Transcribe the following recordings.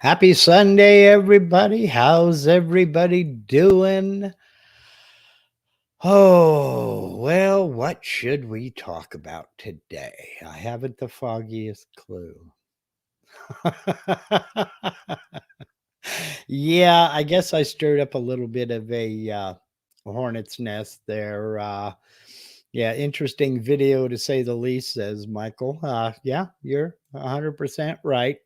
Happy Sunday, everybody. How's everybody doing? Oh, well, what should we talk about today? I haven't the foggiest clue. Yeah, I guess I stirred up a little bit of a hornet's nest there. Yeah, interesting video to say the least, says Michael. Yeah, you're 100% right.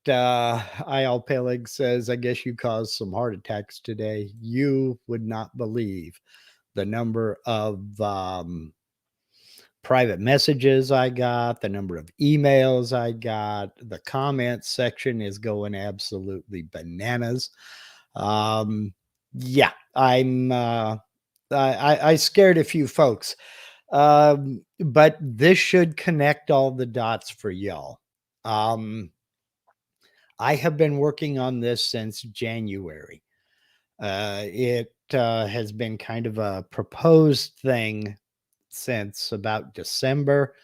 IL Peleg says, I guess you caused some heart attacks today. You would not believe the number of private messages I got, the number of emails I got. The comments section is going absolutely bananas. Yeah, I scared a few folks. But this should connect all the dots for y'all. I have been working on this since January. It has been kind of a proposed thing since about December.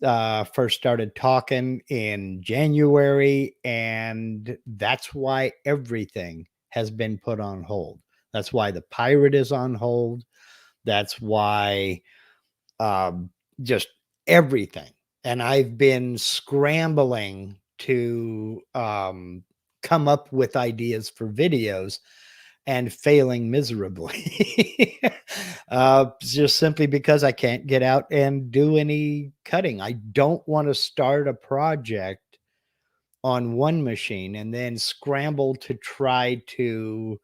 First started talking in January, and that's why everything has been put on hold. That's why the pirate is on hold. That's why just everything. And I've been scrambling to come up with ideas for videos and failing miserably. Just simply because I can't get out and do any cutting. I don't want to start a project on one machine and then scramble to try to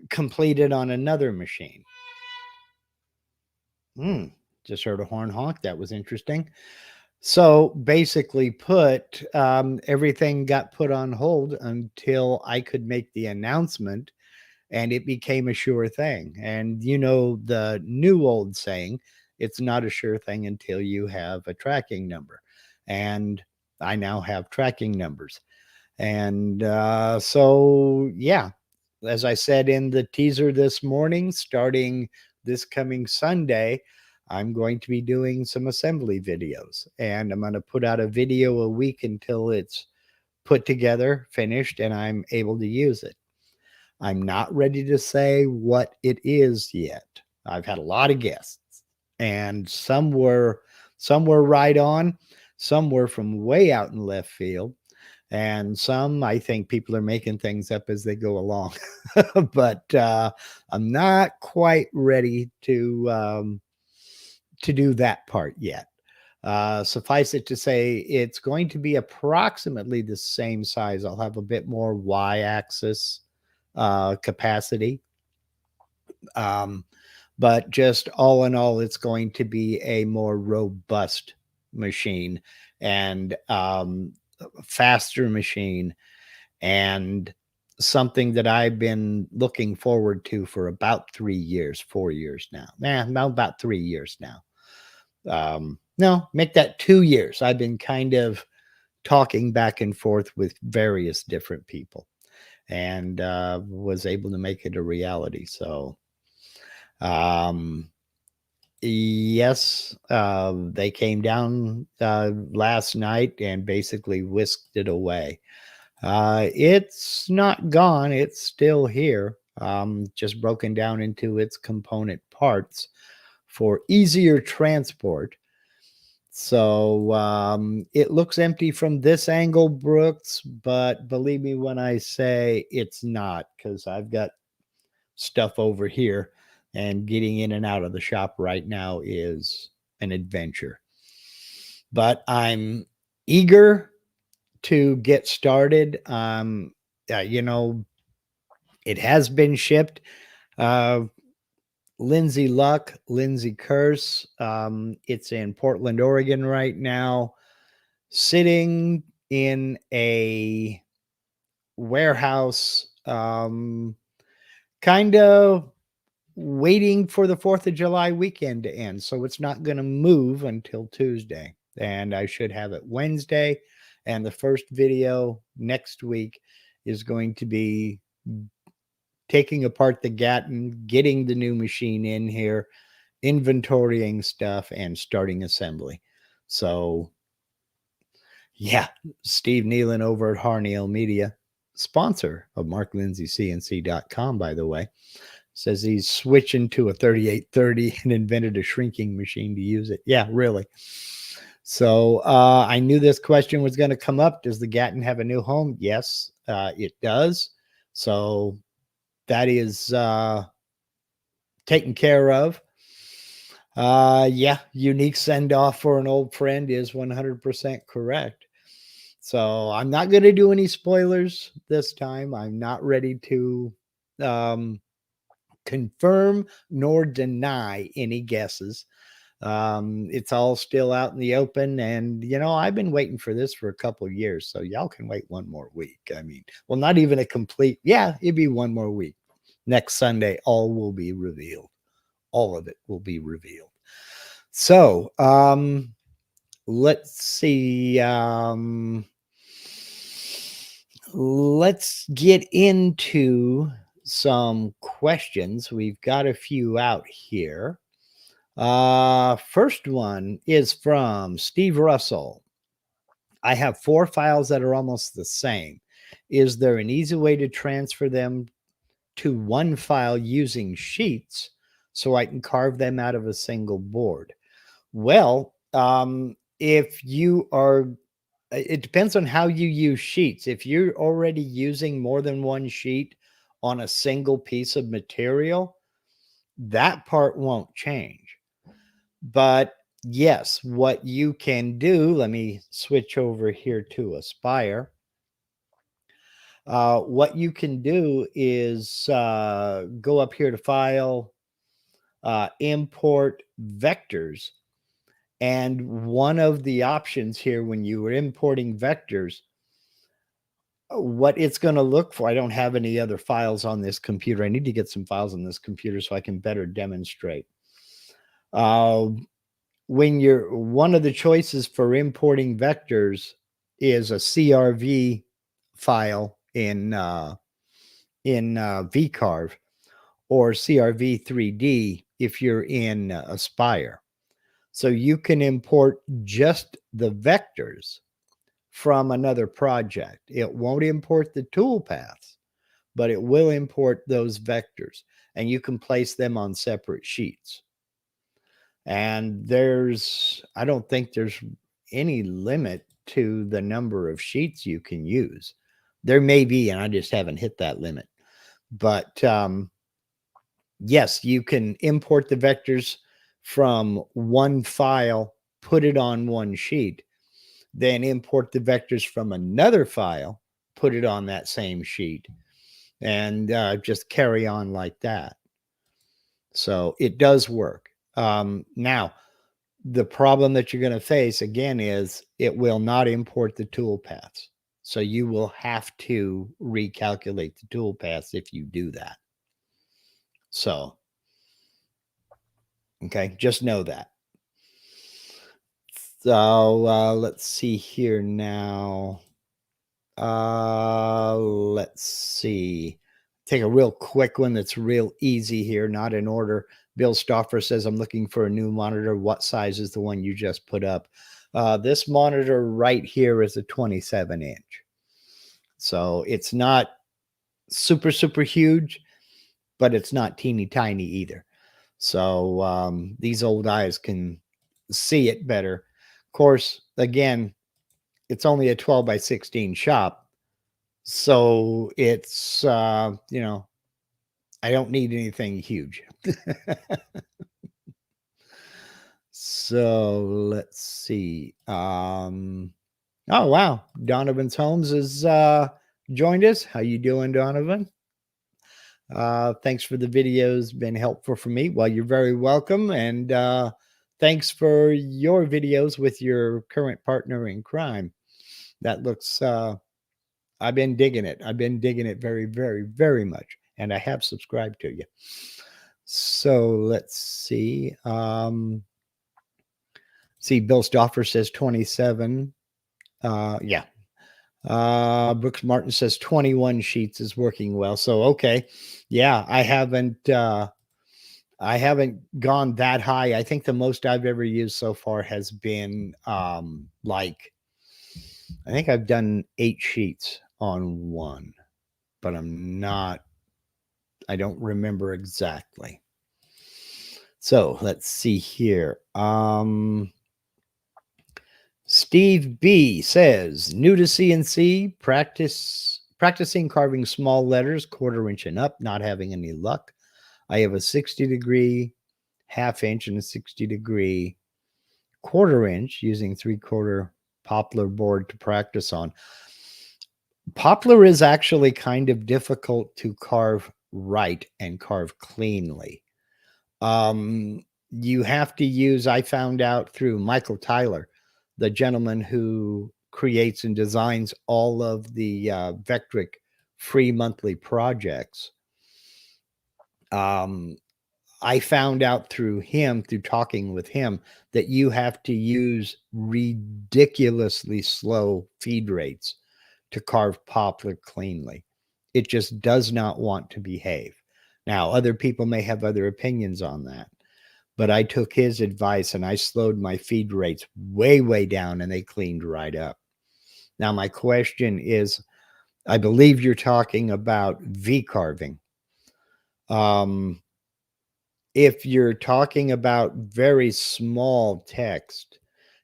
complete it on another machine. Just heard a horn honk. That was interesting. So basically put, everything got put on hold until I could make the announcement, and it became a sure thing. And you know, the new old saying, it's not a sure thing until you have a tracking number. And I now have tracking numbers. And so, yeah, as I said in the teaser this morning, starting this coming Sunday, I'm going to be doing some assembly videos, and I'm going to put out a video a week until it's put together, finished, and I'm able to use it. I'm not ready to say what it is yet. I've had a lot of guests, and some were right on, some were from way out in left field, and some I think people are making things up as they go along. But I'm not quite ready to do that part yet. Suffice it to say, it's going to be approximately the same size. I'll have a bit more y-axis capacity. Um, but just all in all, it's going to be a more robust machine and faster machine, and something that I've been looking forward to for about 3 years, 4 years now. About 3 years now. No, make that 2 years. I've been kind of talking back and forth with various different people, and was able to make it a reality. So, um, yes, they came down last night and basically whisked it away. It's not gone, it's still here, just broken down into its component parts for easier transport. So it looks empty from this angle, Brooks, but believe me when I say it's not, because I've got stuff over here, and getting in and out of the shop right now is an adventure. But I'm eager to get started. You know, it has been shipped. Uh, Lindsay Luck, Lindsay Curse. It's in Portland, Oregon right now, sitting in a warehouse, kind of waiting for the 4th of July weekend to end. So it's not going to move until Tuesday. And I should have it Wednesday. And the first video next week is going to be taking apart the Gatton, getting the new machine in here, inventorying stuff, and starting assembly. So Yeah, Steve Nealon over at Harneal Media, sponsor of MarkLindsayCNC.com, by the way, says he's switching to a 3830 and invented a shrinking machine to use it. Yeah, really. So I knew this question was going to come up. Does the Gatton have a new home? Yes, it does. So that is taken care of. Yeah, unique send off for an old friend is 100% correct. So I'm not going to do any spoilers this time. I'm not ready to confirm nor deny any guesses. It's all still out in the open, and I've been waiting for this for a couple of years, so y'all can wait one more week. I mean, well, not even a complete, yeah, it'd be one more week. Next Sunday, all will be revealed. All of it will be revealed. So let's see. Let's get into some questions. We've got a few out here. First one is from Steve Russell. I have 4 files that are almost the same. Is there an easy way to transfer them to one file using sheets so I can carve them out of a single board? Well, if you are, it depends on how you use sheets. If you're already using more than one sheet on a single piece of material, that part won't change. But yes, what you can do, let me switch over here to Aspire. What you can do is go up here to File, Import Vectors. And one of the options here when you were importing vectors, what it's going to look for, I don't have any other files on this computer. I need to get some files on this computer so I can better demonstrate. When you're, one of the choices for importing vectors is a CRV file in Vcarve, or CRV 3D if you're in Aspire. So you can import just the vectors from another project. It won't import the toolpaths, but it will import those vectors, and you can place them on separate sheets. And I don't think there's any limit to the number of sheets you can use. There may be, and I just haven't hit that limit. But yes, you can import the vectors from one file, put it on one sheet, then import the vectors from another file, put it on that same sheet, and just carry on like that. So it does work. Now, the problem that you're going to face again is it will not import the toolpaths. So you will have to recalculate the toolpaths if you do that. So, okay, just know that. So let's see here now. Let's see. Take a real quick one that's real easy here, not in order. Bill Stoffer says, I'm looking for a new monitor. What size is the one you just put up? This monitor right here is a 27 inch. So it's not super, super huge, but it's not teeny tiny either. So these old eyes can see it better. Of course, again, it's only a 12 by 16 shop. So it's, I don't need anything huge. So let's see. Oh, wow. Donovan's Homes has joined us. How you doing, Donovan? Thanks for the videos. Been helpful for me. Well, you're very welcome. And thanks for your videos with your current partner in crime. That looks, I've been digging it. I've been digging it very, very, very much. And I have subscribed to you. So let's see. See, Bill Stoffer says 27. Yeah. Brooks Martin says 21 sheets is working well. So, okay. Yeah, I haven't gone that high. I think the most I've ever used so far has been like I think I've done 8 sheets on one, but I don't remember exactly. So let's see here. Steve B says, new to CNC, practicing carving small letters, 1/4 inch and up, not having any luck. I have a 60-degree, 1/2 inch, and a 60-degree 1/4 inch using 3/4 poplar board to practice on. Poplar is actually kind of difficult to carve right and carve cleanly. You have to use, I found out through Michael Tyler, the gentleman who creates and designs all of the Vectric free monthly projects. I found out through him, through talking with him, that you have to use ridiculously slow feed rates to carve poplar cleanly. It just does not want to behave. Now, other people may have other opinions on that, but I took his advice and I slowed my feed rates way, way down, and they cleaned right up. Now, my question is, I believe you're talking about V-carving. If you're talking about very small text,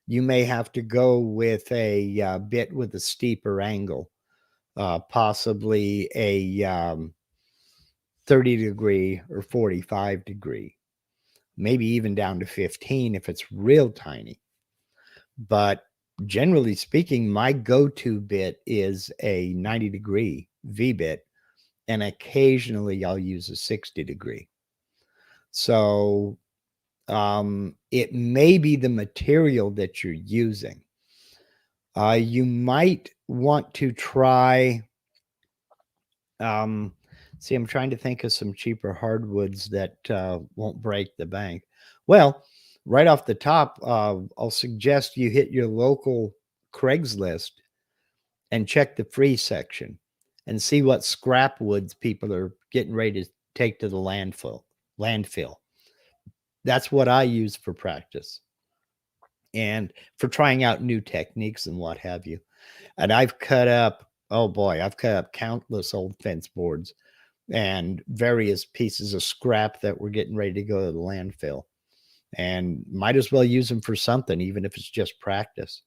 you may have to go with a bit with a steeper angle, possibly a 30-degree or 45-degree, maybe even down to 15 if it's real tiny. But generally speaking, my go-to bit is a 90-degree V-bit, and occasionally I'll use a 60-degree. So it may be the material that you're using. You might want to try, see, I'm trying to think of some cheaper hardwoods that won't break the bank. Well, right off the top, I'll suggest you hit your local Craigslist and check the free section and see what scrap woods people are getting ready to take to the landfill. That's what I use for practice and for trying out new techniques and what have you. And I've cut up, oh boy, I've cut up countless old fence boards and various pieces of scrap that were getting ready to go to the landfill, and might as well use them for something, even if it's just practice.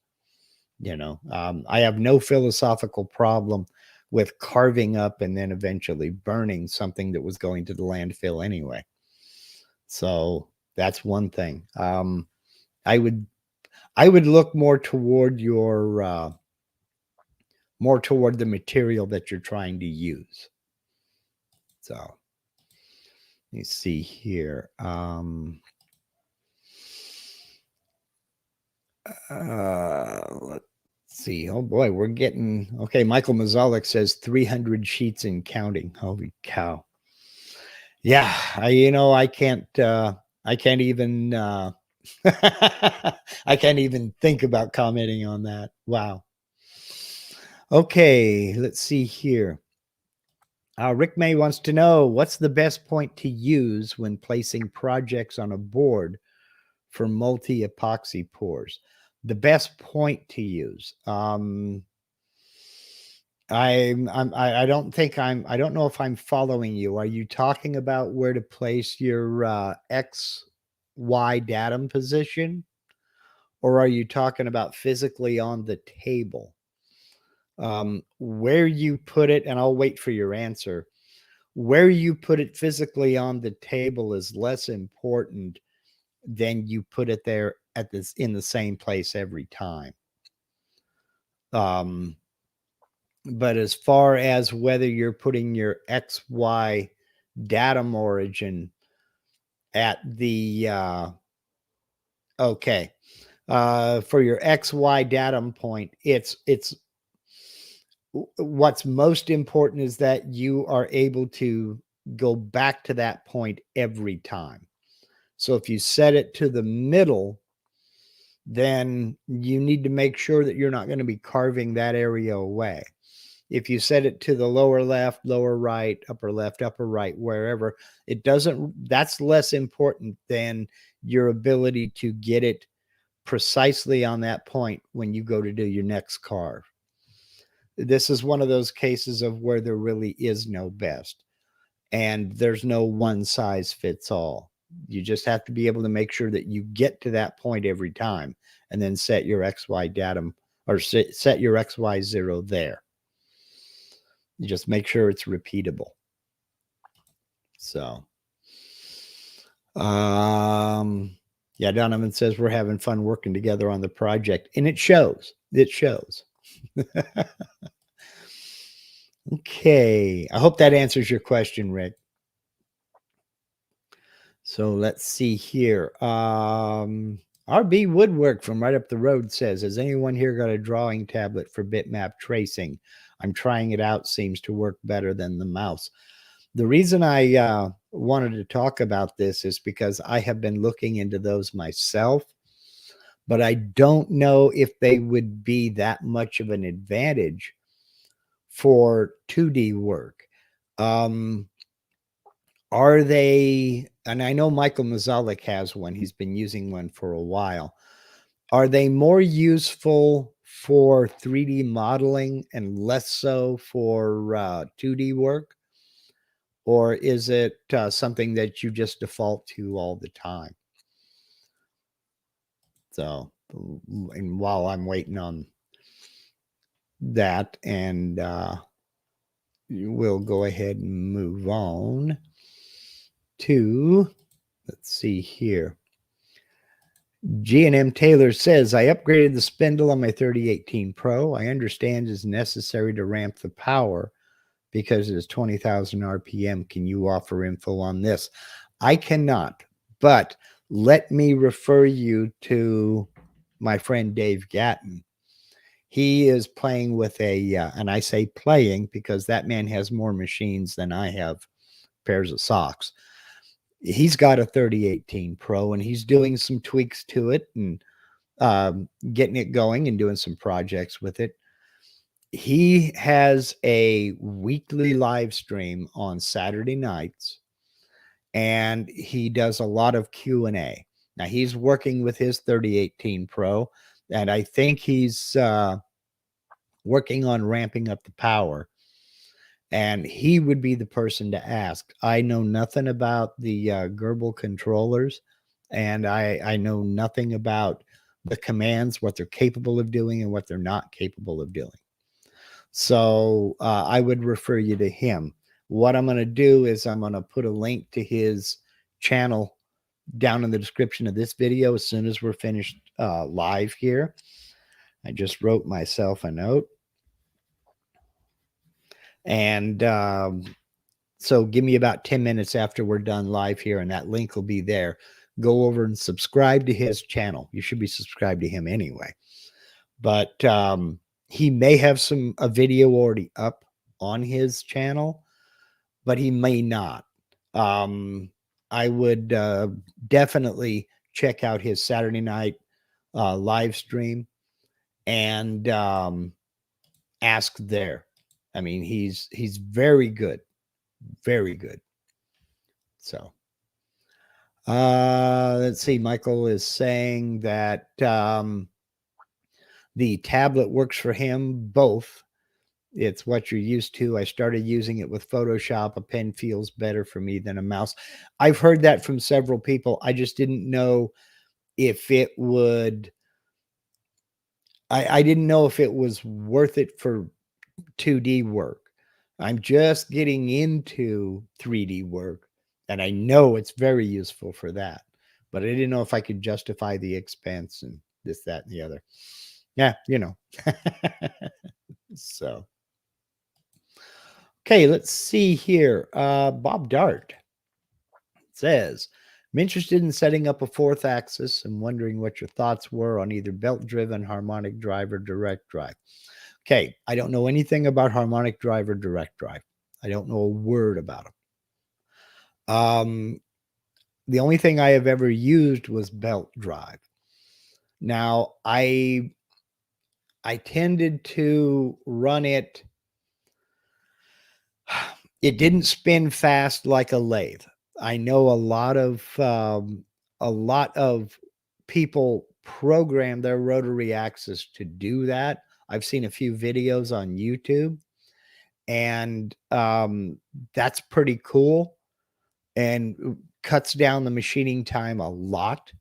I have no philosophical problem with carving up and then eventually burning something that was going to the landfill anyway. So that's one thing. I would look more toward the material that you're trying to use. So let me see here. Let's see. Oh boy, we're getting okay. Michael Mazalik says 300 sheets and counting. Holy cow! Yeah, I can't even I can't even think about commenting on that. Wow. Okay, let's see here. Rick May wants to know, what's the best point to use when placing projects on a board for multi-epoxy pours? The best point to use. I don't know if I'm following you. Are you talking about where to place your X, Y datum position? Or are you talking about physically on the table? Where you put it, and I'll wait for your answer. Where you put it physically on the table is less important than you put it there in the same place every time. But as far as whether you're putting your XY datum origin at the for your XY datum point, it's what's most important is that you are able to go back to that point every time. So if you set it to the middle, then you need to make sure that you're not going to be carving that area away. If you set it to the lower left, lower right, upper left, upper right, wherever, that's less important than your ability to get it precisely on that point when you go to do your next carve. This is one of those cases of where there really is no best, and there's no one size fits all. You just have to be able to make sure that you get to that point every time, and then set your XY datum, or set your XY0 there. You just make sure it's repeatable. So, yeah, Donovan says we're having fun working together on the project, and it shows. It shows. Okay, I hope that answers your question, Rick. So let's see here. RB Woodwork from right up the road says, has anyone here got a drawing tablet for bitmap tracing? I'm trying it out. Seems to work better than the mouse. The reason I wanted to talk about this is because I have been looking into those myself, but I don't know if they would be that much of an advantage for 2D work. Are they, and I know Michael Mazalik has one, he's been using one for a while. Are they more useful for 3D modeling and less so for 2D work? Or is it something that you just default to all the time? So, and while I'm waiting on that, and we'll go ahead and move on to, let's see here. G&M Taylor says, I upgraded the spindle on my 3018 Pro. I understand it's necessary to ramp the power because it's 20,000 RPM. Can you offer info on this? I cannot, but let me refer you to my friend Dave Gatton. He is playing with a, and I say playing because that man has more machines than I have pairs of socks. He's got a 3018 Pro, and he's doing some tweaks to it and getting it going and doing some projects with it. He has a weekly live stream on Saturday nights, and he does a lot of Q&A. Now, he's working with his 3018 Pro, and I think he's working on ramping up the power. And he would be the person to ask. I know nothing about the Gerbil controllers, and I know nothing about the commands, what they're capable of doing and what they're not capable of doing. So I would refer you to him. What I'm going to do is I'm going to put a link to his channel down in the description of this video as soon as we're finished live here. I just wrote myself a note. And so give me about 10 minutes after we're done live here, and that link will be there. Go over and subscribe to his channel. You should be subscribed to him anyway. But he may have a video already up on his channel, but he may not. I would definitely check out his Saturday night live stream and ask there. I mean, he's very good, very good. So, let's see. Michael is saying that the tablet works for him both. It's what you're used to. I started using it with Photoshop. A pen feels better for me than a mouse. I've heard that from several people. I just didn't know if it would. I didn't know if it was worth it for 2D work. I'm just getting into 3D work, and I know it's very useful for that, but I didn't know if I could justify the expense and this, that, and the other. Yeah, you know. So, okay, let's see here. Bob Dart says, I'm interested in setting up a fourth axis and wondering what your thoughts were on either belt-driven, harmonic drive, or direct drive. Okay, I don't know anything about harmonic drive or direct drive. I don't know a word about them. The only thing I have ever used was belt drive. Now, I tended to run it. It didn't spin fast like a lathe. I know a lot of people program their rotary axis to do that. I've seen a few videos on YouTube, and that's pretty cool and cuts down the machining time a lot.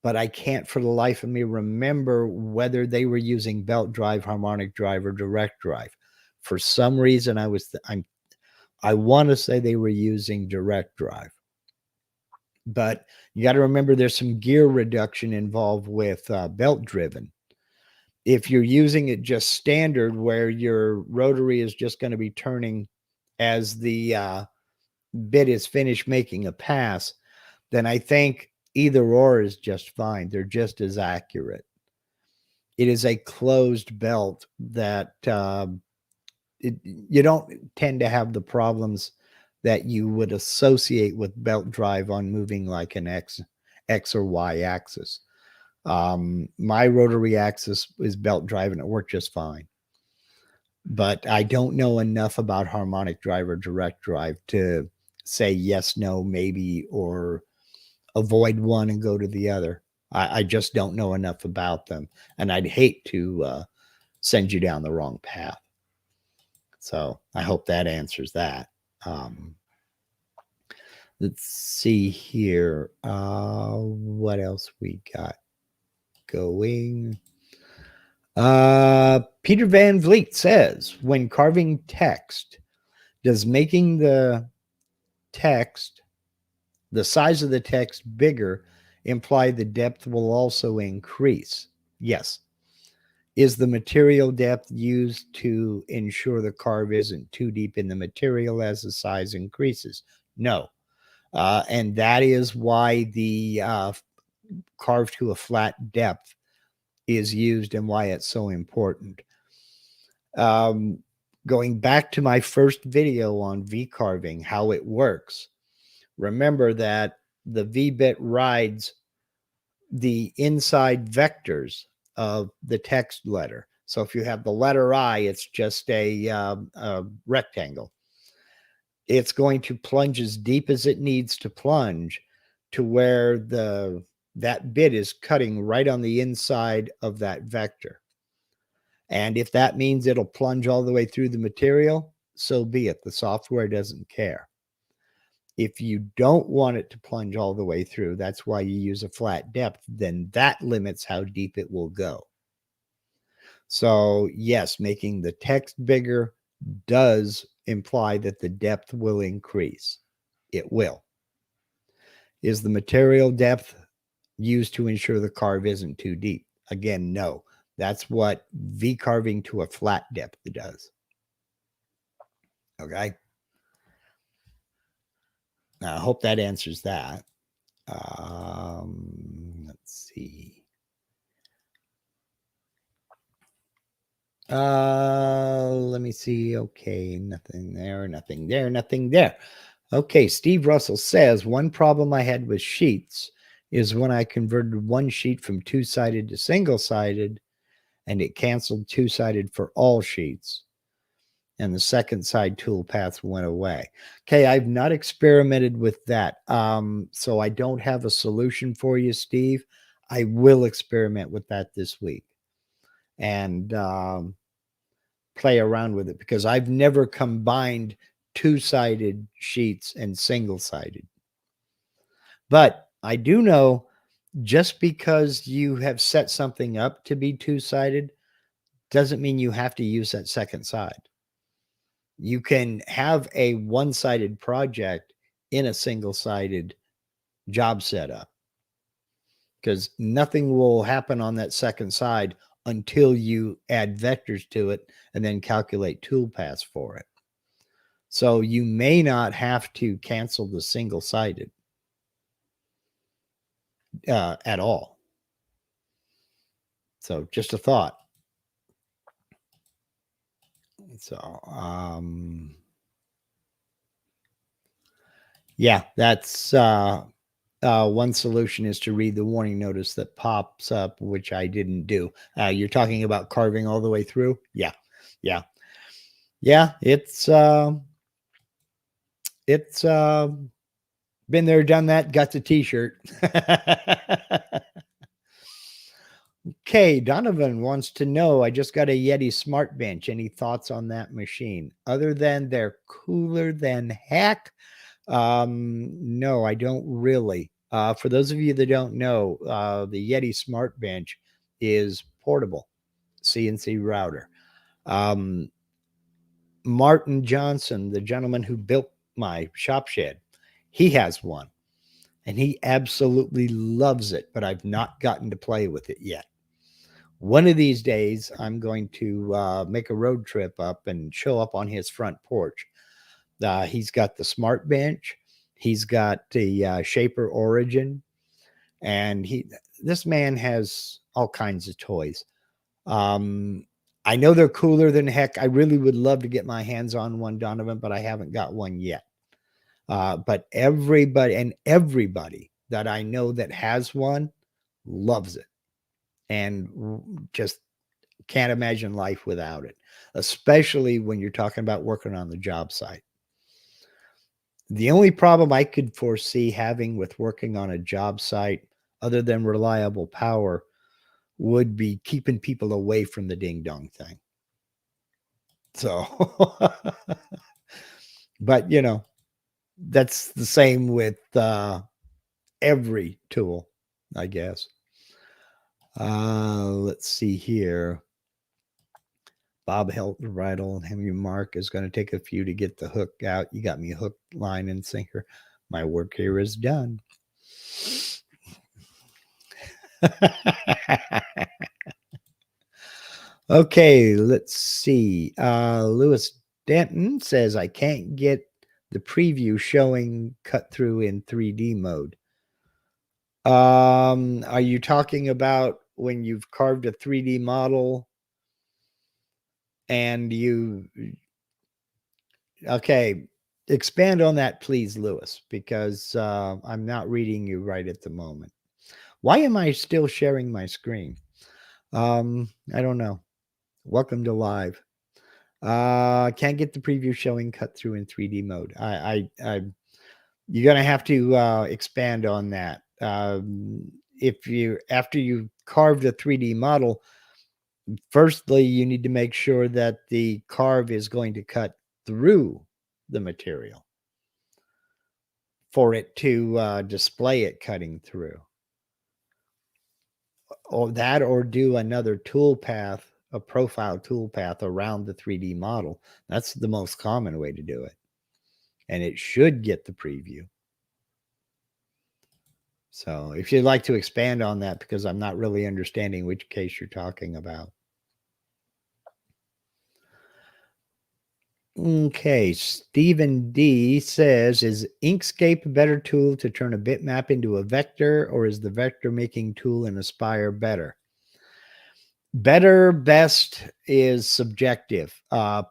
But I can't for the life of me remember whether they were using belt drive, harmonic drive, or direct drive. For some reason, I want to say they were using direct drive. But you got to remember there's some gear reduction involved with belt driven. If you're using it just standard, where your rotary is just going to be turning as the bit is finished making a pass, then I think either or is just fine. They're just as accurate. It is a closed belt that you don't tend to have the problems that you would associate with belt drive on moving like an X or Y axis. My rotary axis is belt drive and it worked just fine. But I don't know enough about harmonic drive or direct drive to say yes, no, maybe, or avoid one and go to the other. I just don't know enough about them. And I'd hate to send you down the wrong path. So I hope that answers that. Let's see here. What else we got going? Peter Van Vliet says, when carving text, does making the text, the size of the text bigger, imply the depth will also increase? Yes. Is the material depth used to ensure the carve isn't too deep in the material as the size increases? No. And that is why the carve to a flat depth is used and why it's so important. Going back to my first video on V-carving, how it works, remember that the V-bit rides the inside vectors of the text letter. So if you have the letter I, it's just a rectangle. It's going to plunge as deep as it needs to plunge to where that bit is cutting right on the inside of that vector. And if that means it'll plunge all the way through the material, so be it. The software doesn't care. If you don't want it to plunge all the way through, that's why you use a flat depth, then that limits how deep it will go. So yes, making the text bigger does imply that the depth will increase. It will. Is the material depth used to ensure the carve isn't too deep? Again, no. That's what V-carving to a flat depth does. Okay? Now, I hope that answers that. Let's see. Let me see. Okay, nothing there, nothing there, nothing there. Okay, Steve Russell says, one problem I had with sheets is when I converted one sheet from two-sided to single-sided, and it canceled two-sided for all sheets, and the second side toolpath went away. Okay, I've not experimented with that, so I don't have a solution for you, Steve. I will experiment with that this week and play around with it, because I've never combined two-sided sheets and single-sided. But I do know, just because you have set something up to be two-sided doesn't mean you have to use that second side. You can have a one-sided project in a single-sided job setup, because nothing will happen on that second side until you add vectors to it and then calculate toolpaths for it. So you may not have to cancel the single-sided at all. So just a thought. So, yeah, that's one solution, is to read the warning notice that pops up, which I didn't do. You're talking about carving all the way through? Yeah. It's been there, done that, got the t-shirt. Okay, Donovan wants to know, I just got a Yeti Smart Bench. Any thoughts on that machine? Other than they're cooler than heck? No, I don't really. For those of you that don't know, the Yeti Smart Bench is portable CNC router. Martin Johnson, the gentleman who built my shop shed, he has one and he absolutely loves it, but I've not gotten to play with it yet. One of these days, I'm going to make a road trip up and show up on his front porch. He's got the Smart Bench. He's got the Shaper Origin, and this man has all kinds of toys. I know they're cooler than heck. I really would love to get my hands on one, Donovan, but I haven't got one yet. But everybody that I know that has one loves it and just can't imagine life without it, especially when you're talking about working on the job site. The only problem I could foresee having with working on a job site, other than reliable power, would be keeping people away from the ding dong thing. So, but that's the same with every tool, I guess. Let's see here. Bob Heltbridle and Henry Mark is going to take a few to get the hook out. You got me hook, line, and sinker. My work here is done. Okay, let's see. Lewis Denton says, I can't get the preview showing cut through in 3D mode. Are you talking about when you've carved a 3D model and okay, expand on that, please, Lewis, because I'm not reading you right at the moment. Why am I still sharing my screen? I don't know. Welcome to live. Can't get the preview showing cut through in 3D mode. You're gonna have to expand on that. After you carve the 3D model, firstly, you need to make sure that the carve is going to cut through the material for it to display it cutting through. Or do another toolpath, a profile toolpath around the 3D model. That's the most common way to do it. And it should get the preview. So if you'd like to expand on that, because I'm not really understanding which case you're talking about. Okay, Stephen D says, is Inkscape a better tool to turn a bitmap into a vector, or is the vector making tool in Aspire better? Better, best is subjective.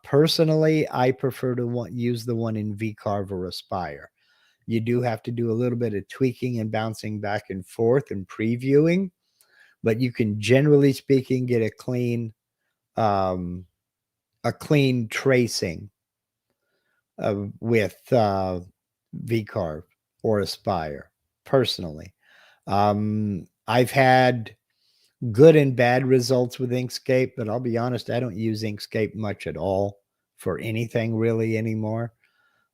Personally, I prefer to use the one in Vcarve or Aspire. You do have to do a little bit of tweaking and bouncing back and forth and previewing, but you can, generally speaking, get a clean tracing with Vcarve or Aspire. Personally, I've had good and bad results with Inkscape, but I'll be honest, I don't use Inkscape much at all for anything really anymore.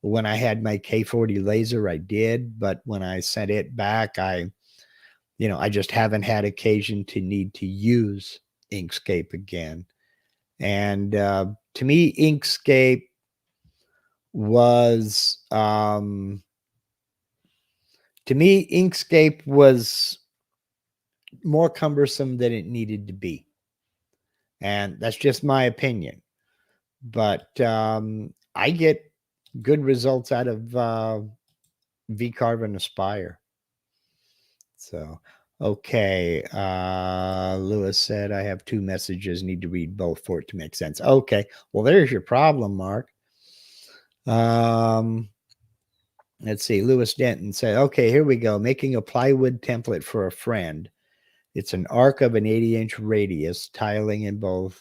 When I had my K40 laser, I did, but when I sent it back, I just haven't had occasion to need to use Inkscape again. And to me, Inkscape was more cumbersome than it needed to be. And that's just my opinion. But I get good results out of Vcarve and Aspire. So, okay. Lewis said, I have two messages, need to read both for it to make sense. Okay. Well, there's your problem, Mark. Let's see. Lewis Denton said, okay, here we go. Making a plywood template for a friend. It's an arc of an 80-inch radius, tiling in both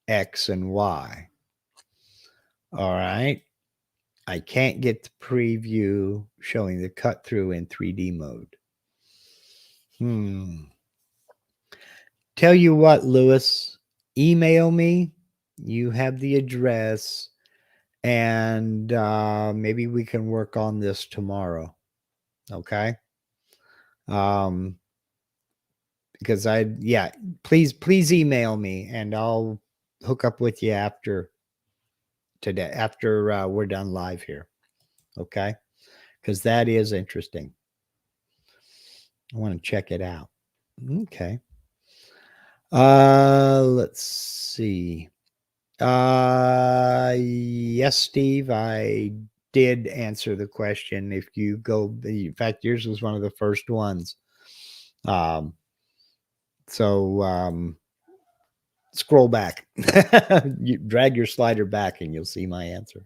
X and Y. All right. I can't get the preview showing the cut through in 3D mode. Tell you what, Lewis, email me. You have the address, and maybe we can work on this tomorrow. Okay. Um, because please email me, and I'll hook up with you after today, after we're done live here. Okay. Because that is interesting. I want to check it out. Okay. Let's see. Yes, Steve, I did answer the question. If you go, in fact, yours was one of the first ones. So scroll back, you drag your slider back, and you'll see my answer.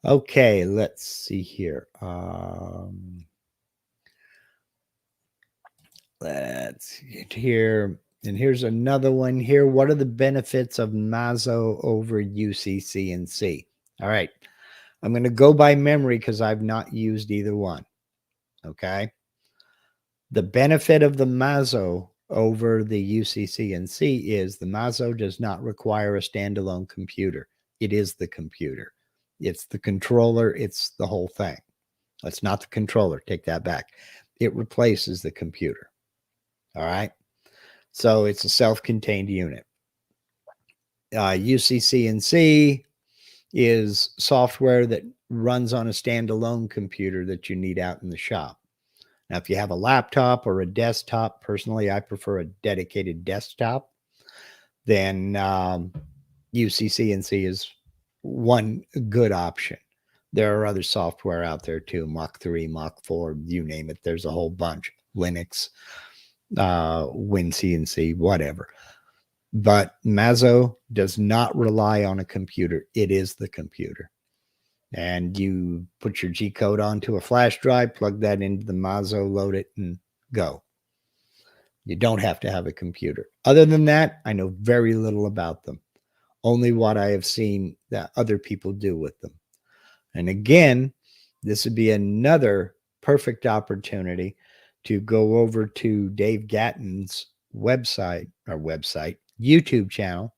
Okay, let's see here. Let's get here. And here's another one here. What are the benefits of Mazo over UCC&C? All right. I'm going to go by memory because I've not used either one. Okay. The benefit of the Mazo over the UCC&C is the Mazo does not require a standalone computer. It is the computer. It's the controller. It's the whole thing. It's not the controller. Take that back. It replaces the computer. All right. So it's a self-contained unit. UCC&C is software that runs on a standalone computer that you need out in the shop. Now, if you have a laptop or a desktop, personally, I prefer a dedicated desktop, then UCC&C is one good option. There are other software out there too, Mach 3, Mach 4, you name it. There's a whole bunch. Linux, WinCNC, whatever. But Mazo does not rely on a computer. It is the computer. And you put your G code onto a flash drive, plug that into the Mazo, load it, and go. You don't have to have a computer. Other than that, I know very little about them. Only what I have seen that other people do with them. And again, this would be another perfect opportunity to go over to Dave Gatton's YouTube channel,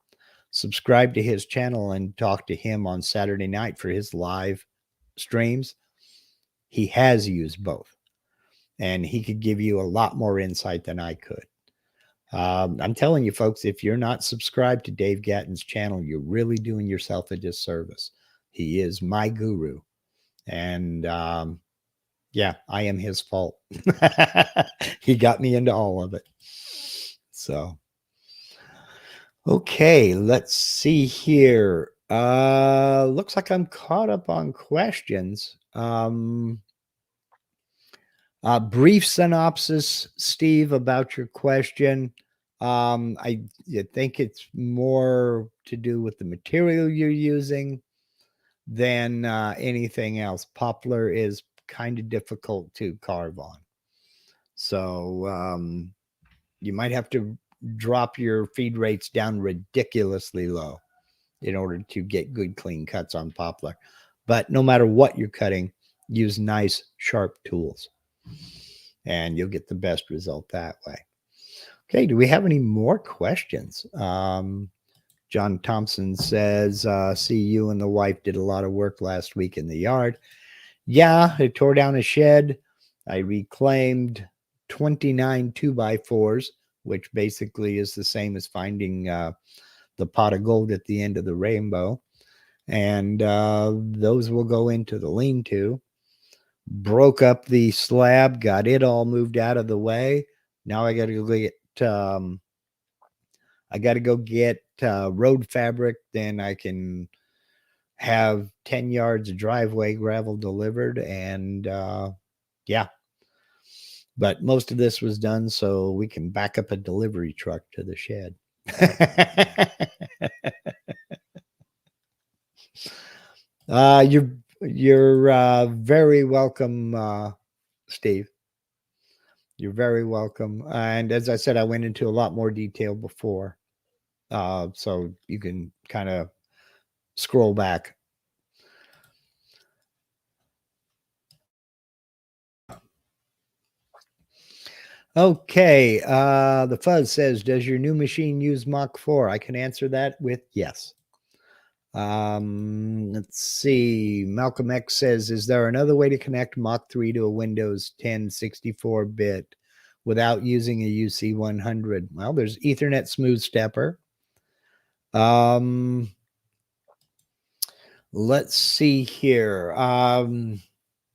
subscribe to his channel, and talk to him on Saturday night for his live streams. He has used both, and he could give you a lot more insight than I could. I'm telling you, folks, if you're not subscribed to Dave Gatton's channel, you're really doing yourself a disservice. He is my guru. And yeah, I am his fault. He got me into all of it. So, okay, let's see here. Looks like I'm caught up on questions. Brief synopsis, Steve, about your question. I think it's more to do with the material you're using than anything else. Poplar is kind of difficult to carve on. So you might have to drop your feed rates down ridiculously low in order to get good clean cuts on poplar. But no matter what you're cutting, use nice sharp tools and you'll get the best result that way. Okay, do we have any more questions? John Thompson says, see, you and the wife did a lot of work last week in the yard. Yeah, I tore down a shed. I reclaimed 29 2x4s, which basically is the same as finding the pot of gold at the end of the rainbow. And those will go into the lean-to. Broke up the slab, got it all moved out of the way. Now I got to go get road fabric. Then I can have 10 yards of driveway gravel delivered. And yeah, but most of this was done so we can back up a delivery truck to the shed. You're very welcome, Steve. You're very welcome. And as I said, I went into a lot more detail before. So you can kind of scroll back. Okay. The Fuzz says, does your new machine use Mach 4? I can answer that with yes. Let's see. Malcolm X says, is there another way to connect Mach 3 to a Windows 10 64-bit without using a UC100? Well, there's Ethernet Smooth Stepper. Let's see here. A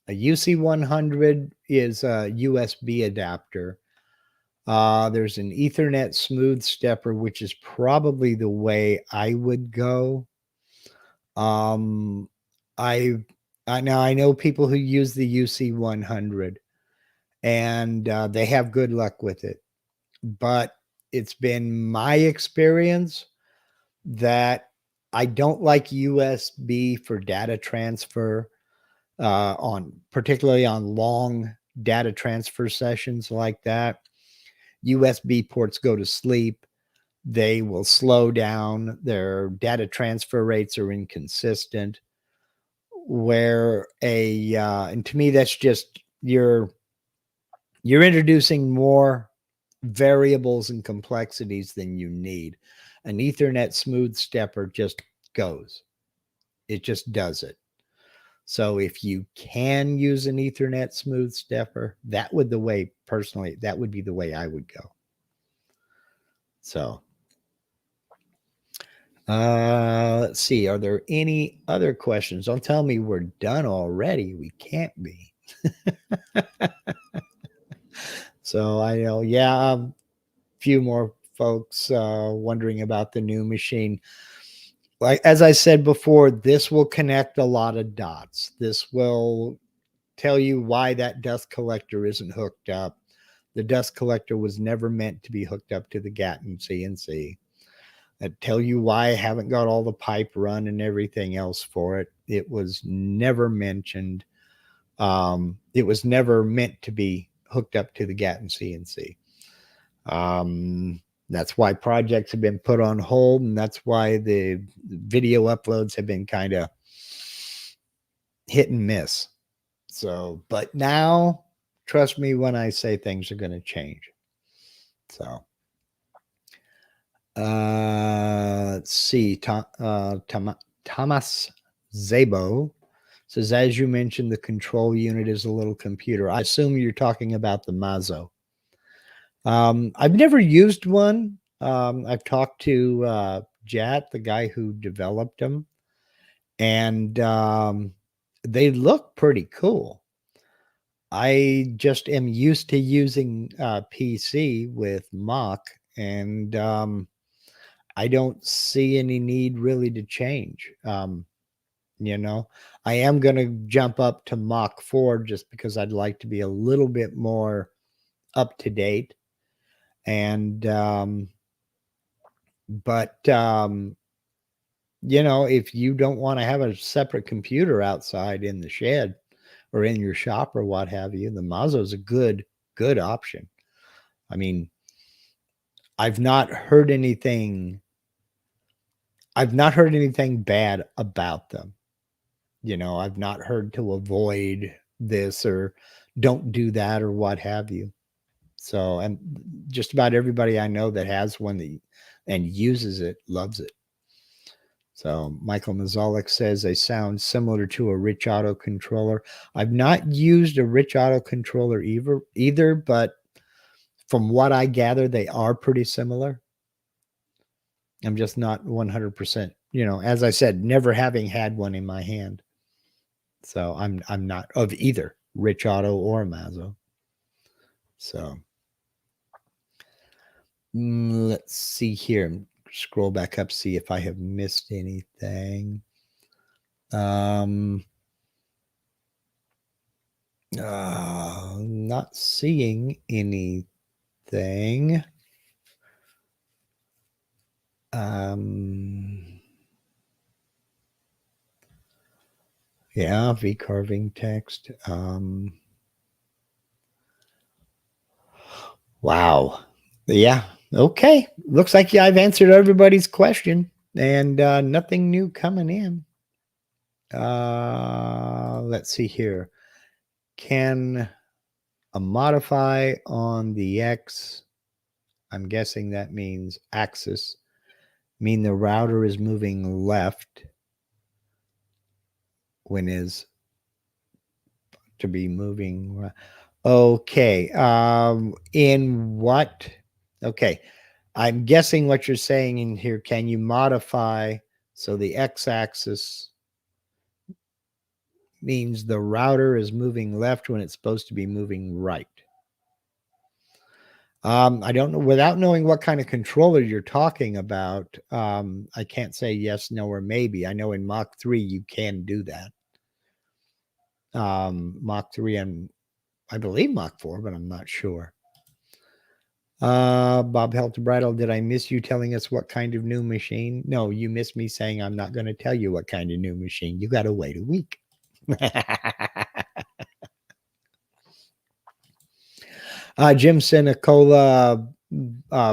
UC100 is a USB adapter. There's an Ethernet Smooth Stepper, which is probably the way I would go. I know people who use the UC100, and they have good luck with it. But it's been my experience that I don't like USB for data transfer, particularly on long data transfer sessions like that. USB ports go to sleep. They will slow down. Their data transfer rates are inconsistent. And to me, that's just you're introducing more variables and complexities than you need. An Ethernet Smooth Stepper just goes. It just does it. So if you can use an Ethernet Smooth Stepper, that would be the way I would go. So let's see. Are there any other questions? Don't tell me we're done already. We can't be. So I know, a few more folks wondering about the new machine. Like, as I said before, this will connect a lot of dots. This will tell you why that dust collector isn't hooked up. The dust collector was never meant to be hooked up to the Gatton CNC. That tell you why I haven't got all the pipe run and everything else for it. It was never mentioned. It was never meant to be hooked up to the Gatton CNC. That's why projects have been put on hold, and that's why the video uploads have been kind of hit and miss. So, but now, trust me when I say things are going to change. So, let's see. Thomas Zabo says, as you mentioned, the control unit is a little computer. I assume you're talking about the Mazo. I've never used one. I've talked to Jat, the guy who developed them, and they look pretty cool. I just am used to using PC with Mach, and I don't see any need really to change. I am going to jump up to Mach 4 just because I'd like to be a little bit more up to date. And if you don't want to have a separate computer outside in the shed or in your shop or what have you, the Mazo is a good option. I mean, I've not heard anything bad about them. I've not heard to avoid this or don't do that or what have you. So, and just about everybody I know that has one and uses it loves it. So Michael Mazalik says they sound similar to a Rich Auto controller. I've not used a Rich Auto controller either, but from what I gather, they are pretty similar. I'm just not 100%, as I said, never having had one in my hand. So I'm not of either Rich Auto or Mazo. So let's see here. Scroll back up, see if I have missed anything. Not seeing anything. Yeah, V-carving text. Wow. Yeah. Okay. Looks like I've answered everybody's question and nothing new coming in. Let's see here. Can A modify on the X, I'm guessing that means axis, mean the router is moving left when is to be moving right. Okay. In what? Okay. I'm guessing what you're saying in here. Can you modify so the x-axis means the router is moving left when it's supposed to be moving right? I don't know. Without knowing what kind of controller you're talking about, I can't say yes, no, or maybe. I know in Mach 3 you can do that. Mach 3 and I believe Mach 4, but I'm not sure. Bob Helter did I miss you telling us what kind of new machine? No, you missed me saying I'm not going to tell you what kind of new machine. You got to wait a week. Jim Sinicola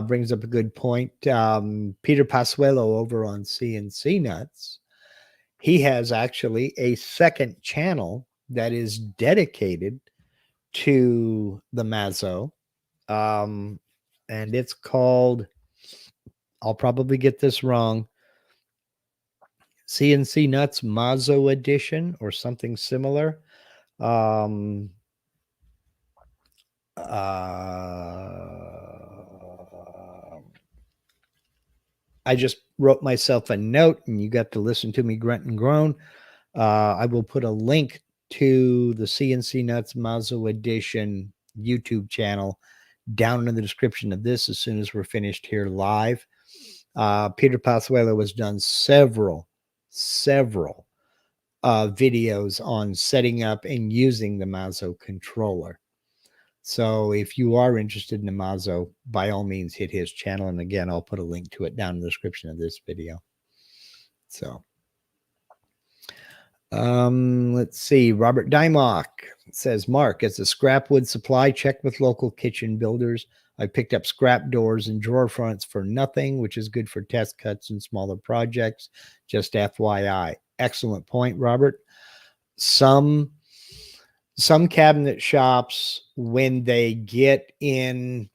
brings up a good point. Peter Pasuelo over on CNC Nuts, he has actually a second channel that is dedicated to the Mazzo. And it's called, I'll probably get this wrong, CNC Nuts Mazzo Edition or something similar. I just wrote myself a note and you got to listen to me grunt and groan. I will put a link to the CNC Nuts Mazzo Edition YouTube channel down in the description of this as soon as we're finished here live. Peter Pasuelo has done several videos on setting up and using the Mazzo controller. So if you are interested in the Mazzo, by all means, hit his channel. And again, I'll put a link to it down in the description of this video. So let's see. Robert Dymock says, Mark, as a scrap wood supply, check with local kitchen builders. I picked up scrap doors and drawer fronts for nothing, which is good for test cuts and smaller projects. Just FYI. Excellent point, Robert. Some cabinet shops, when they get in,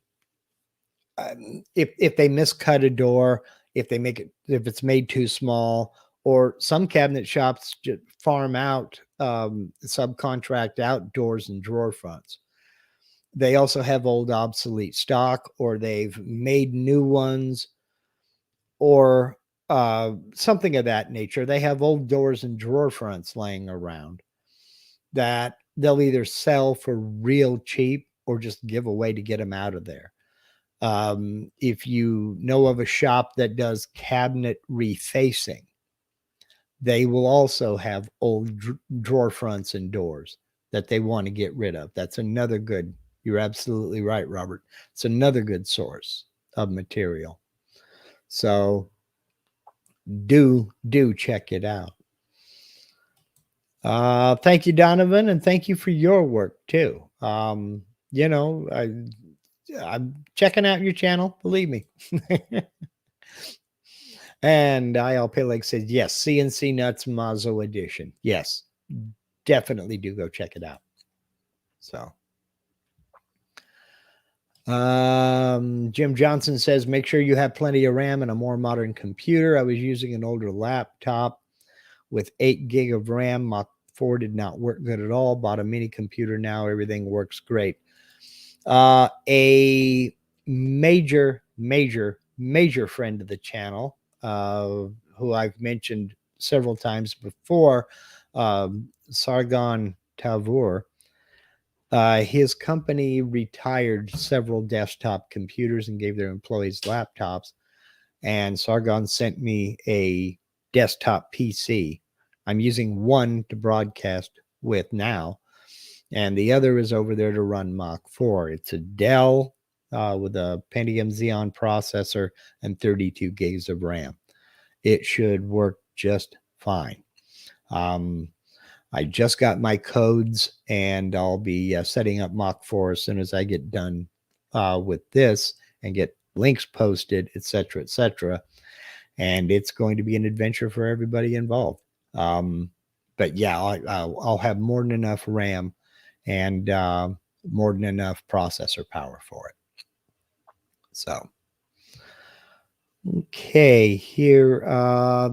if they miscut a door, if it's made too small, or some cabinet shops just farm out, subcontract out doors and drawer fronts. They also have old obsolete stock, or they've made new ones, or something of that nature. They have old doors and drawer fronts laying around that they'll either sell for real cheap or just give away to get them out of there. If you know of a shop that does cabinet refacing, they will also have old drawer fronts and doors that they want to get rid of. That's another good, you're absolutely right, Robert. It's another good source of material. So do check it out. Thank you, Donovan, and thank you for your work too. You know, I'm checking out your channel, believe me. And ILP Lake says, yes, CNC Nuts Mazzo Edition. Yes, definitely do go check it out. So Jim Johnson says, make sure you have plenty of RAM and a more modern computer. I was using an older laptop with 8 gig of RAM. Mach 4 did not work good at all. Bought a mini computer now. Everything works great. A major friend of the channel, who I've mentioned several times before, Sargon Tavur, his company retired several desktop computers and gave their employees laptops. And Sargon sent me a desktop PC. I'm using one to broadcast with now, and the other is over there to run Mach 4. It's a Dell with a Pentium Xeon processor and 32 gigs of RAM. It should work just fine. I just got my codes, and I'll be setting up Mach 4 as soon as I get done with this and get links posted, etc., etc. And it's going to be an adventure for everybody involved. But yeah, I'll have more than enough RAM, and more than enough processor power for it. So, okay, here,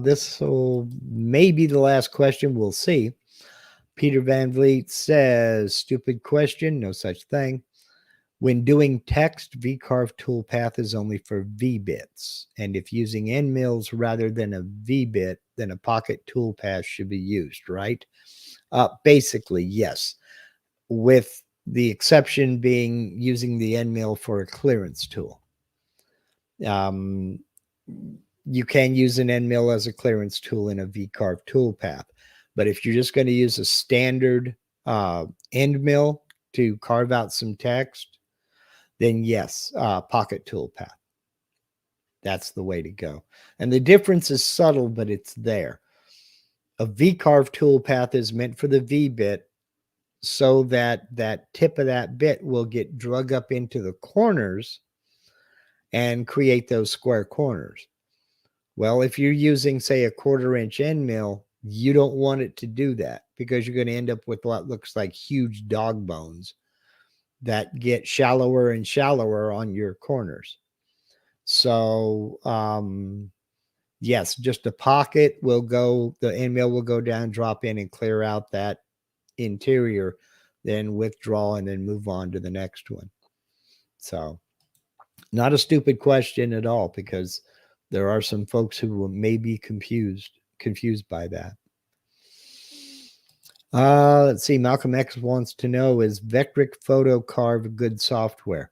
this will maybe the last question. We'll see. Peter Van Vliet says, stupid question, no such thing. When doing text, Vcarve Toolpath is only for V-bits. And if using end mills rather than a V-bit, then a pocket toolpath should be used, right? Basically, yes. With the exception being using the end mill for a clearance tool. You can use an end mill as a clearance tool in a Vcarve toolpath. But if you're just going to use a standard end mill to carve out some text, then yes, pocket toolpath. That's the way to go. And the difference is subtle, but it's there. A Vcarve toolpath is meant for the V-bit so that that tip of that bit will get drug up into the corners and create those square corners. Well, if you're using, say, a 1/4-inch end mill, you don't want it to do that because you're going to end up with what looks like huge dog bones that get shallower and shallower on your corners. So, yes, just a pocket will go, the end mill will go down, drop in, and clear out that interior, then withdraw and then move on to the next one. So, not a stupid question at all, because there are some folks who may be confused by that. Let's see. Malcolm X wants to know, is Vectric Photo Carve good software?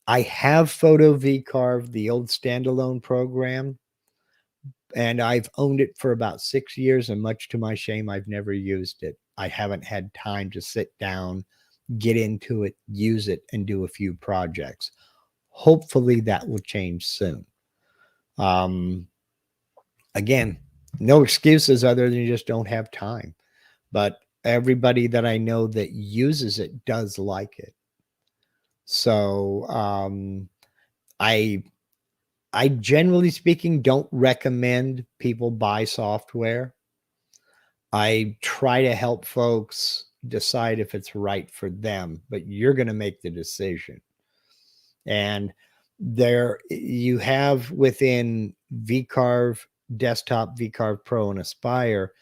I have Photo Vcarve, the old standalone program, and I've owned it for about 6 years, and much to my shame, I've never used it. I haven't had time to sit down, get into it, use it, and do a few projects. Hopefully that will change soon. Again, no excuses other than you just don't have time. But everybody that I know that uses it does like it. So I generally speaking don't recommend people buy software. I try to help folks decide if it's right for them, but you're going to make the decision. And there you have within Vcarve Desktop, Vcarve Pro, and Aspire,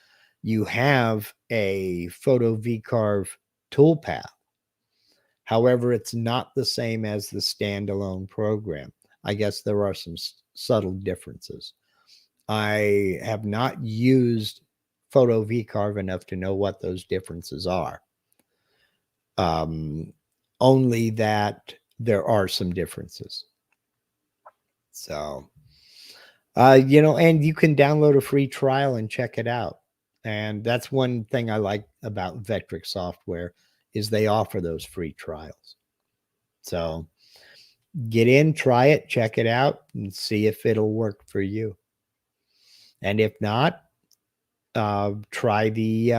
you have a Photo Vcarve toolpath. However, it's not the same as the standalone program. I guess there are some subtle differences. I have not used Photo Vcarve enough to know what those differences are. Only that there are some differences. So, and you can download a free trial and check it out. And that's one thing I like about Vectric Software is they offer those free trials. So get in, try it, check it out, and see if it'll work for you. And if not, try the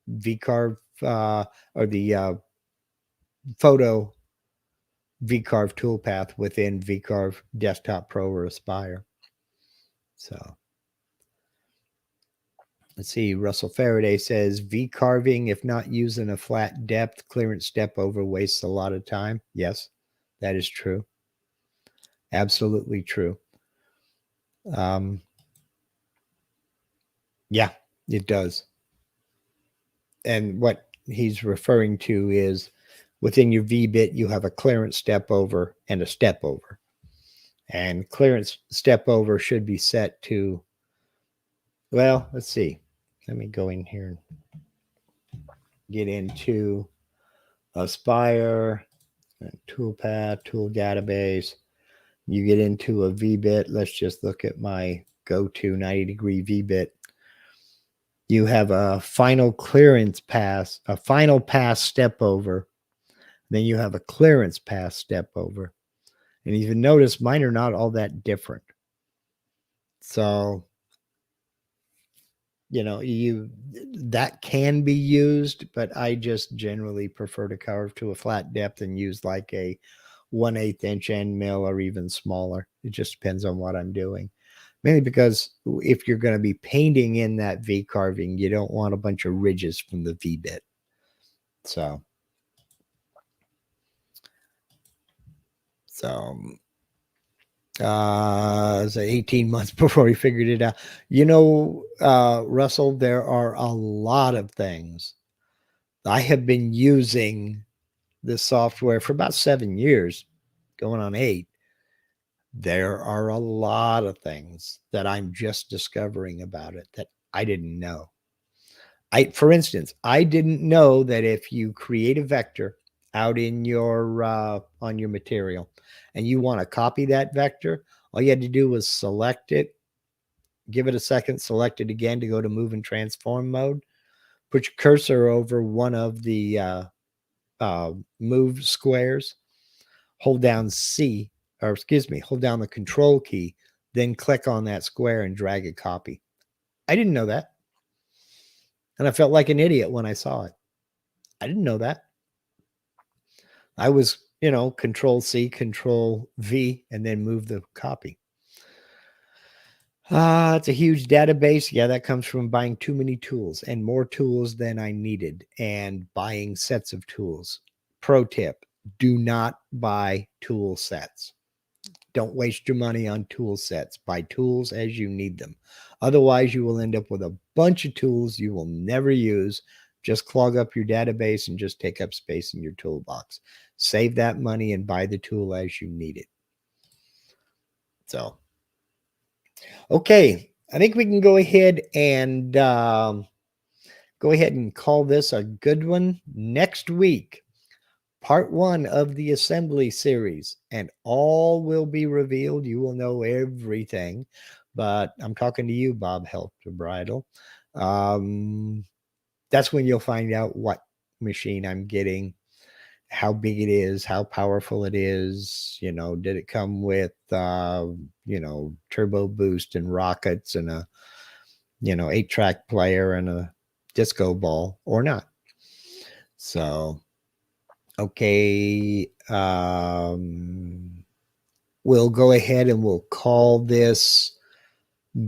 Vcarve or the Photo Vcarve toolpath within Vcarve Desktop Pro or Aspire. So let's see. Russell Faraday says V-carving, if not using a flat depth, clearance step over wastes a lot of time. Yes, that is true. Absolutely true. Yeah, it does. And what he's referring to is within your V-bit, you have a clearance step over and a step over. And clearance step over should be set to, well, let's see. Let me go in here and get into Aspire, Toolpath, Tool Database. You get into a V-bit. Let's just look at my go-to 90-degree V-bit. You have a final clearance pass, a final pass step over. Then you have a clearance pass step over. And you can notice mine are not all that different. So, that can be used, but I just generally prefer to carve to a flat depth and use like a 1/8 inch end mill or even smaller. It just depends on what I'm doing. Mainly because if you're going to be painting in that V carving, you don't want a bunch of ridges from the V bit. So, So, so 18 months before he figured it out. Russell, there are a lot of things. I have been using this software for about 7 years, going on 8. There are a lot of things that I'm just discovering about it that I didn't know. For instance, I didn't know that if you create a vector out in your on your material and you want to copy that vector, all you had to do was select it, give it a second, select it again to go to move and transform mode, put your cursor over one of the move squares, hold down hold down the control key, then click on that square and drag a copy. I didn't know that. And I felt like an idiot when I saw it. I didn't know that. I was, control C, control V, and then move the copy. It's a huge database. Yeah, that comes from buying too many tools and more tools than I needed and buying sets of tools. Pro tip, do not buy tool sets. Don't waste your money on tool sets. Buy tools as you need them. Otherwise, you will end up with a bunch of tools you will never use. Just clog up your database and just take up space in your toolbox. Save that money and buy the tool as you need it. So, okay, I think we can go ahead and call this a good one. Next week, part 1 of the assembly series, and all will be revealed. You will know everything, but I'm talking to you, Bob Helter Bridal. That's when you'll find out what machine I'm getting, how big it is, how powerful it is. Did it come with, turbo boost and rockets and a, 8-track player and a disco ball or not? So, okay, we'll go ahead and we'll call this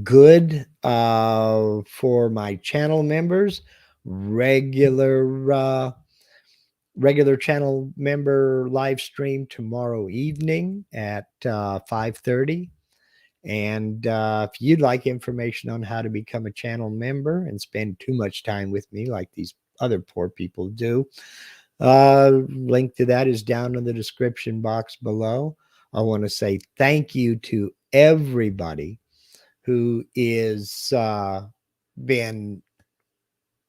good for my channel members. Regular channel member live stream tomorrow evening at 5:30. And if you'd like information on how to become a channel member and spend too much time with me like these other poor people do, link to that is down in the description box below. I want to say thank you to everybody who is been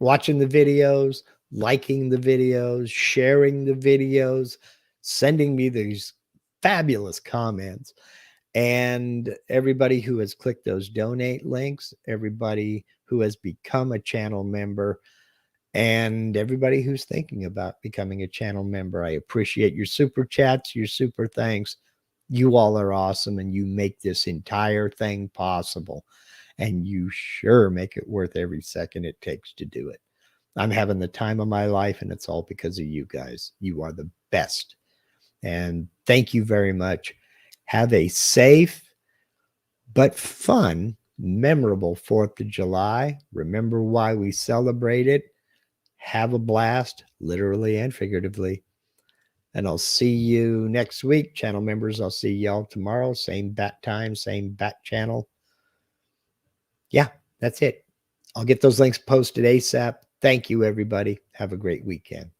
watching the videos, liking the videos, sharing the videos, sending me these fabulous comments, and everybody who has clicked those donate links, everybody who has become a channel member, and everybody who's thinking about becoming a channel member. I appreciate your super chats, your super thanks. You all are awesome, and you make this entire thing possible. And you sure make it worth every second it takes to do it. I'm having the time of my life, and it's all because of you guys. You are the best. And thank you very much. Have a safe but fun, memorable 4th of July. Remember why we celebrate it. Have a blast, literally and figuratively. And I'll see you next week. Channel members, I'll see y'all tomorrow. Same bat time, same bat channel. Yeah, that's it. I'll get those links posted ASAP. Thank you, everybody. Have a great weekend.